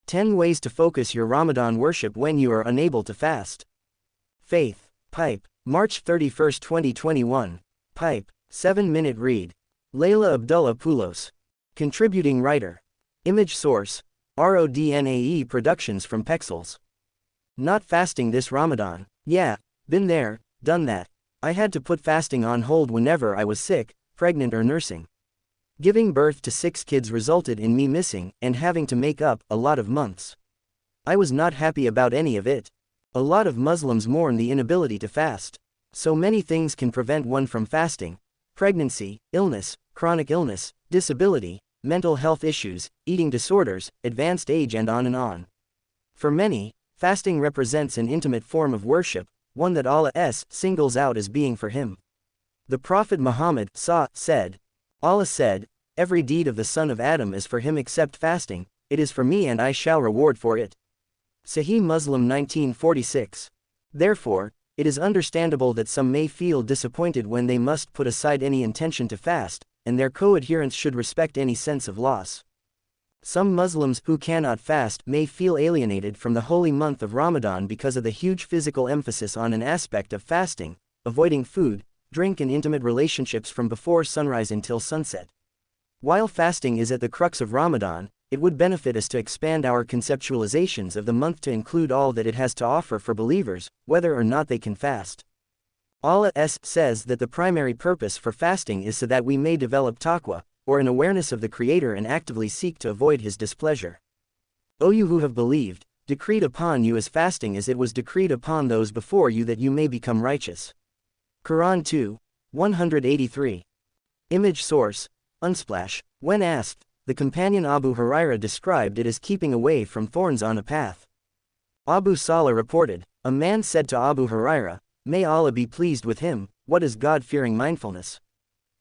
10 Ways to Focus Your Ramadan Worship When You Are Unable to Fast. Faith, Pipe, March 31, 2021. Pipe, 7-minute read. Layla Abdullah Poulos. Contributing writer. Image source, RODNAE Productions from Pexels. Not fasting this Ramadan. Yeah, been there, done that. I had to put fasting on hold whenever I was sick, pregnant or nursing. Giving birth to 6 kids resulted in me missing and having to make up a lot of months. I was not happy about any of it. A lot of Muslims mourn the inability to fast. So many things can prevent one from fasting: pregnancy, illness, chronic illness, disability, mental health issues, eating disorders, advanced age, and on and on. For many, fasting represents an intimate form of worship, one that Allah singles out as being for Him. The Prophet Muhammad said, Allah said, "Every deed of the son of Adam is for him except fasting, it is for me and I shall reward for it." Sahih Muslim 1946. Therefore, it is understandable that some may feel disappointed when they must put aside any intention to fast, and their co-adherents should respect any sense of loss. Some Muslims who cannot fast may feel alienated from the holy month of Ramadan because of the huge physical emphasis on an aspect of fasting, avoiding food, drink and intimate relationships from before sunrise until sunset. While fasting is at the crux of Ramadan, it would benefit us to expand our conceptualizations of the month to include all that it has to offer for believers, whether or not they can fast. Allah says that the primary purpose for fasting is so that we may develop taqwa, or an awareness of the Creator, and actively seek to avoid His displeasure. O you who have believed, decreed upon you is fasting as it was decreed upon those before you, that you may become righteous. Quran 2:183. Image source, Unsplash. When asked, the companion Abu Huraira described it as keeping away from thorns on a path. Abu Salih reported, a man said to Abu Huraira, "May Allah be pleased with him, what is God-fearing mindfulness?"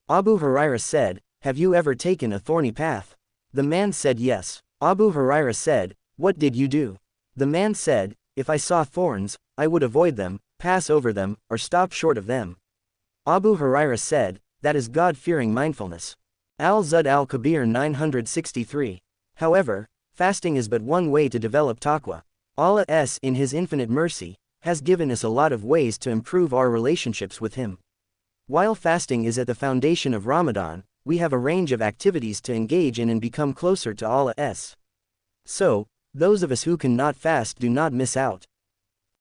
Abu Huraira said, "Have you ever taken a thorny path?" The man said yes. Abu Huraira said, "What did you do?" The man said, "If I saw thorns, I would avoid them, pass over them, or stop short of them." Abu Huraira said, "That is God-fearing mindfulness." Al-Zud al-Kabir 963. However, fasting is but one way to develop taqwa. Allah in His infinite mercy, has given us a lot of ways to improve our relationships with Him. While fasting is at the foundation of Ramadan, we have a range of activities to engage in and become closer to Allah. So, those of us who cannot fast do not miss out.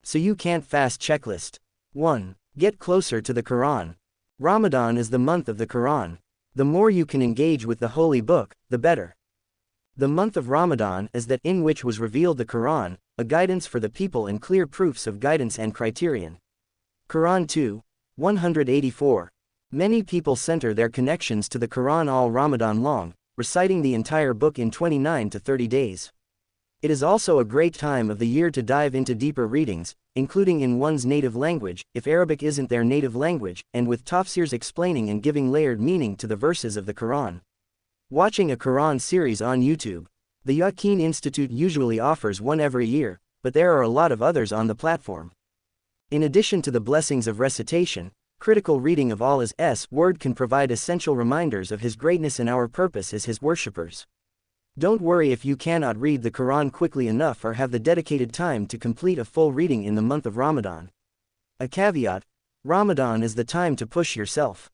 So you can't fast checklist. 1. Get closer to the Quran. Ramadan is the month of the Quran. The more you can engage with the holy book, the better. The month of Ramadan is that in which was revealed the Quran, a guidance for the people and clear proofs of guidance and criterion. Quran 2:184. Many people center their connections to the Quran all Ramadan long, reciting the entire book in 29 to 30 days. It is also a great time of the year to dive into deeper readings, including in one's native language, if Arabic isn't their native language, and with tafsirs explaining and giving layered meaning to the verses of the Quran. Watching a Quran series on YouTube. The Yaqeen Institute usually offers one every year, but there are a lot of others on the platform. In addition to the blessings of recitation, critical reading of Allah's word can provide essential reminders of His greatness and our purpose as His worshippers. Don't worry if you cannot read the Quran quickly enough or have the dedicated time to complete a full reading in the month of Ramadan. A caveat: Ramadan is the time to push yourself.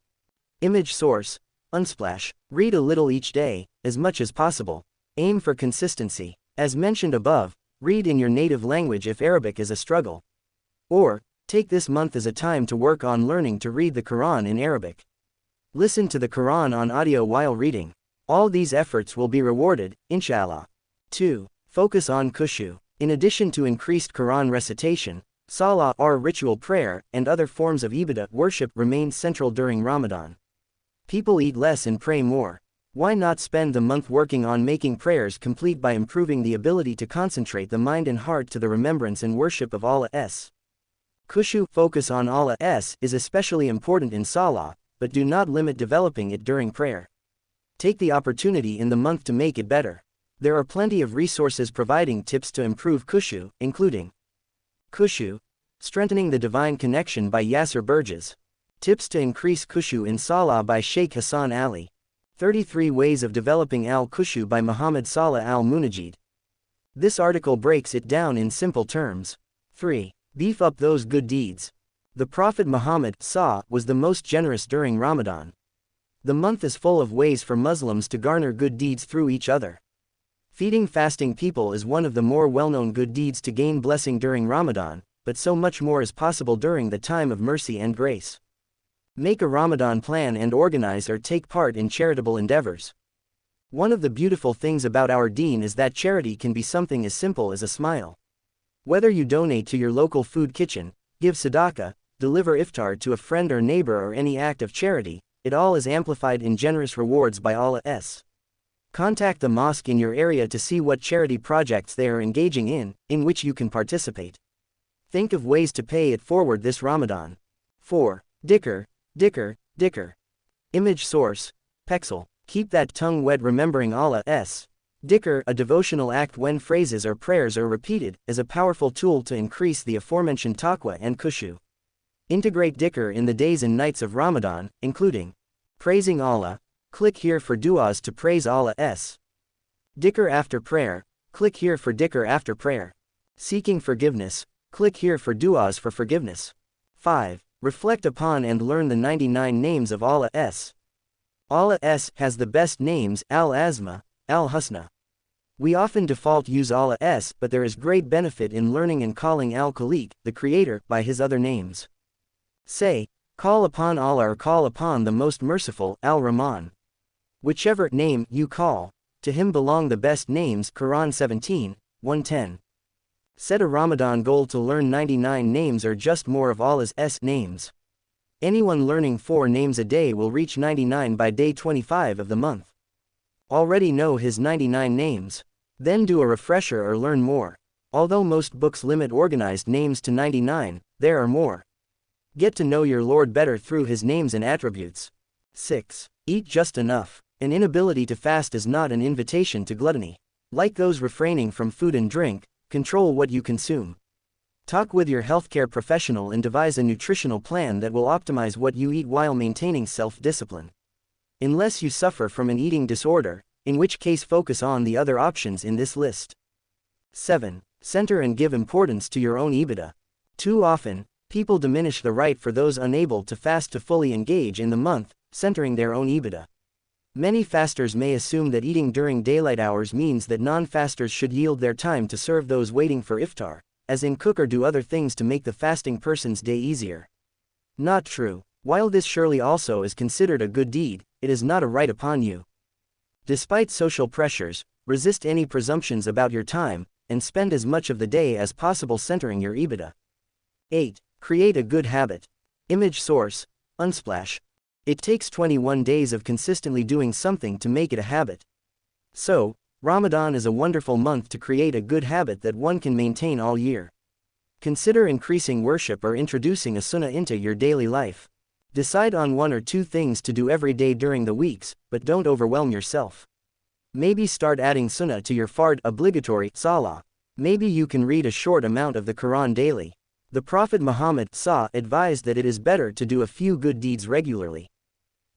Image source, Unsplash. Read a little each day, as much as possible. Aim for consistency. As mentioned above, read in your native language if Arabic is a struggle. Or, take this month as a time to work on learning to read the Quran in Arabic. Listen to the Quran on audio while reading. All these efforts will be rewarded, inshallah. 2. Focus on khushu. In addition to increased Quran recitation, salah or ritual prayer, and other forms of ibadah worship remain central during Ramadan. People eat less and pray more. Why not spend the month working on making prayers complete by improving the ability to concentrate the mind and heart to the remembrance and worship of Allah. Khushu, focus on Allah, is especially important in salah, but do not limit developing it during prayer. Take the opportunity in the month to make it better. There are plenty of resources providing tips to improve khushu, including Khushu, Strengthening the Divine Connection by Yasser Burgess. Tips to increase khushu in Salah by Sheikh Hassan Ali. 33 Ways of Developing Al-Khushu by Muhammad Saleh Al-Munajid. This article breaks it down in simple terms. 3. Beef up those good deeds. The Prophet Muhammad was the most generous during Ramadan. The month is full of ways for Muslims to garner good deeds through each other. Feeding fasting people is one of the more well-known good deeds to gain blessing during Ramadan, but so much more is possible during the time of mercy and grace. Make a Ramadan plan and organize or take part in charitable endeavors. One of the beautiful things about our deen is that charity can be something as simple as a smile. Whether you donate to your local food kitchen, give sadaqah, deliver iftar to a friend or neighbor, or any act of charity, it all is amplified in generous rewards by Allah's. Contact the mosque in your area to see what charity projects they are engaging in which you can participate. Think of ways to pay it forward this Ramadan. 4. Dhikr. Image source, Pexel. Keep that tongue wet remembering Allah's. Dhikr, a devotional act when phrases or prayers are repeated, is a powerful tool to increase the aforementioned taqwa and khushu. Integrate dhikr in the days and nights of Ramadan, including praising Allah. Click here for du'as to praise Allah's. Dhikr after prayer. Click here for dhikr after prayer. Seeking forgiveness. Click here for du'as for forgiveness. 5. Reflect upon and learn the 99 names of Allah's. Allah's has the best names, Al-Azma, Al-Husna. We often default use Allah's, but there is great benefit in learning and calling Al-Khaliq, the Creator, by his other names. Say, call upon Allah or call upon the Most Merciful, Al-Rahman. Whichever name you call, to him belong the best names. Quran 17, 110. Set a Ramadan goal to learn 99 names or just more of Allah's names. Anyone learning 4 names a day will reach 99 by day 25 of the month. Already know his 99 names? Then do a refresher or learn more. Although most books limit organized names to 99, there are more. Get to know your Lord better through his names and attributes. 6. Eat just enough. An inability to fast is not an invitation to gluttony. Like those refraining from food and drink, control what you consume. Talk with your healthcare professional and devise a nutritional plan that will optimize what you eat while maintaining self-discipline. Unless you suffer from an eating disorder, in which case focus on the other options in this list. 7. Center and give importance to your own ibadah. Too often, people diminish the right for those unable to fast to fully engage in the month, centering their own ibadah. Many fasters may assume that eating during daylight hours means that non-fasters should yield their time to serve those waiting for iftar, as in cook or do other things to make the fasting person's day easier. Not true. While this surely also is considered a good deed, it is not a right upon you. Despite social pressures, resist any presumptions about your time, and spend as much of the day as possible centering your ibadah. 8. Create a good habit. Image source, Unsplash. It takes 21 days of consistently doing something to make it a habit. So, Ramadan is a wonderful month to create a good habit that one can maintain all year. Consider increasing worship or introducing a sunnah into your daily life. Decide on 1 or 2 things to do every day during the weeks, but don't overwhelm yourself. Maybe start adding sunnah to your fard obligatory salah. Maybe you can read a short amount of the Quran daily. The Prophet Muhammad advised that it is better to do a few good deeds regularly.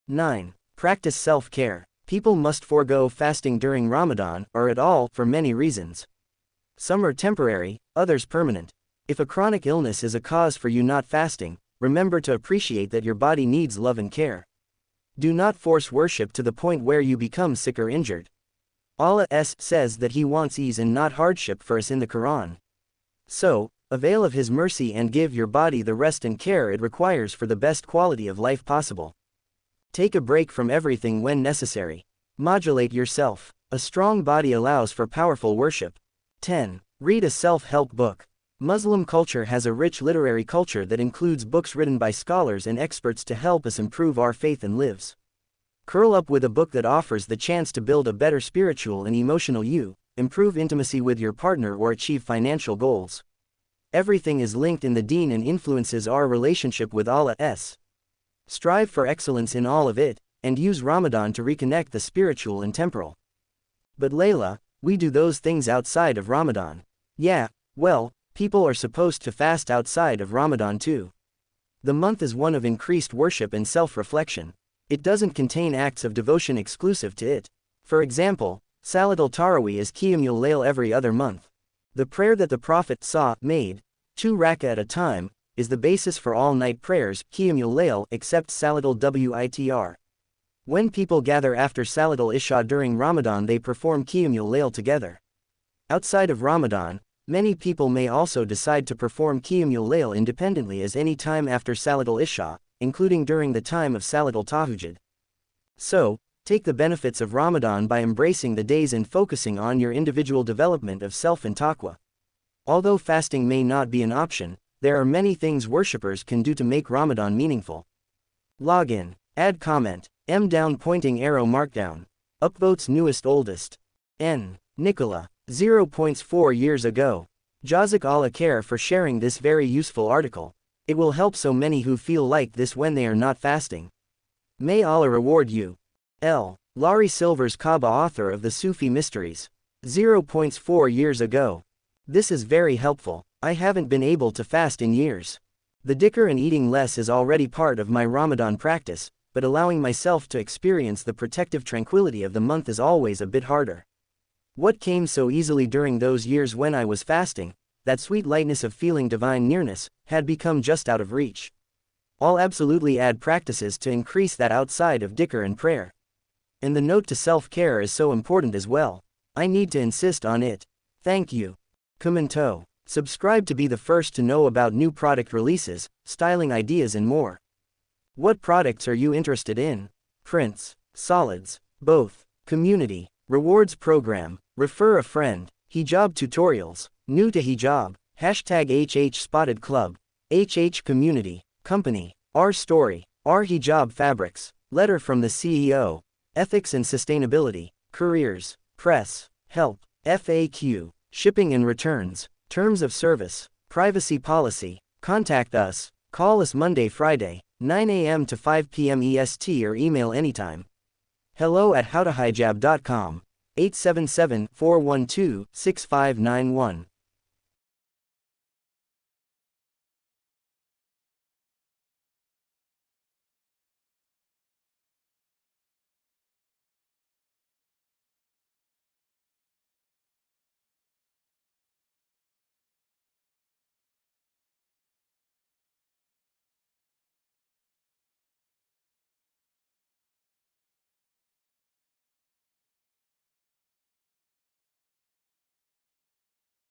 9. Practice self-care. People must forego fasting during Ramadan, or at all, for many reasons. Some are temporary, others permanent. If a chronic illness is a cause for you not fasting, remember to appreciate that your body needs love and care. Do not force worship to the point where you become sick or injured. Allah says that He wants ease and not hardship for us in the Quran. So, avail of His mercy and give your body the rest and care it requires for the best quality of life possible. Take a break from everything when necessary. Modulate yourself. A strong body allows for powerful worship. 10. Read a self-help book. Muslim culture has a rich literary culture that includes books written by scholars and experts to help us improve our faith and lives. Curl up with a book that offers the chance to build a better spiritual and emotional you, improve intimacy with your partner, or achieve financial goals. Everything is linked in the deen and influences our relationship with Allah. Strive for excellence in all of it, and use Ramadan to reconnect the spiritual and temporal. But Layla, we do those things outside of Ramadan. Yeah, well, people are supposed to fast outside of Ramadan too. The month is one of increased worship and self-reflection. It doesn't contain acts of devotion exclusive to it. For example, Salat al-Tarawih is Qiyamul Layl every other month. The prayer that the Prophet made, 2 rak'ah at a time, is the basis for all-night prayers, Qiyamul Layl, except Salatul Witr. When people gather after Salatul Isha during Ramadan, they perform Qiyamul Layl together. Outside of Ramadan, many people may also decide to perform Qiyamul Layl independently as any time after Salatul Isha, including during the time of Salatul Tahajjud. So, take the benefits of Ramadan by embracing the days and focusing on your individual development of self and taqwa. Although fasting may not be an option, there are many things worshippers can do to make Ramadan meaningful. Login, add comment, M down pointing arrow markdown. Upvotes newest oldest. N. Nicola, 0.4 years ago. Jazak Allah Khair for sharing this very useful article. It will help so many who feel like this when they are not fasting. May Allah reward you. L. Laurie Silver's Kaaba, author of the Sufi Mysteries. 0.4 years ago. This is very helpful. I haven't been able to fast in years. The dhikr and eating less is already part of my Ramadan practice, but allowing myself to experience the protective tranquility of the month is always a bit harder. What came so easily during those years when I was fasting, that sweet lightness of feeling divine nearness, had become just out of reach. I'll absolutely add practices to increase that outside of dhikr and prayer. And the note to self-care is so important as well. I need to insist on it. Thank you. Commento. Subscribe to be the first to know about new product releases, styling ideas and more. What products are you interested in? Prints, solids, both, community, rewards program, refer a friend, hijab tutorials, new to hijab, hashtag HH Spotted Club, HH Community, Company, our story, our hijab fabrics, letter from the CEO, ethics and sustainability, careers, press, help, FAQ, shipping and returns, terms of service, privacy policy, contact us, call us Monday, Friday, 9 a.m. to 5 p.m. EST or email anytime. hello@howtohijab.com, 877-412-6591.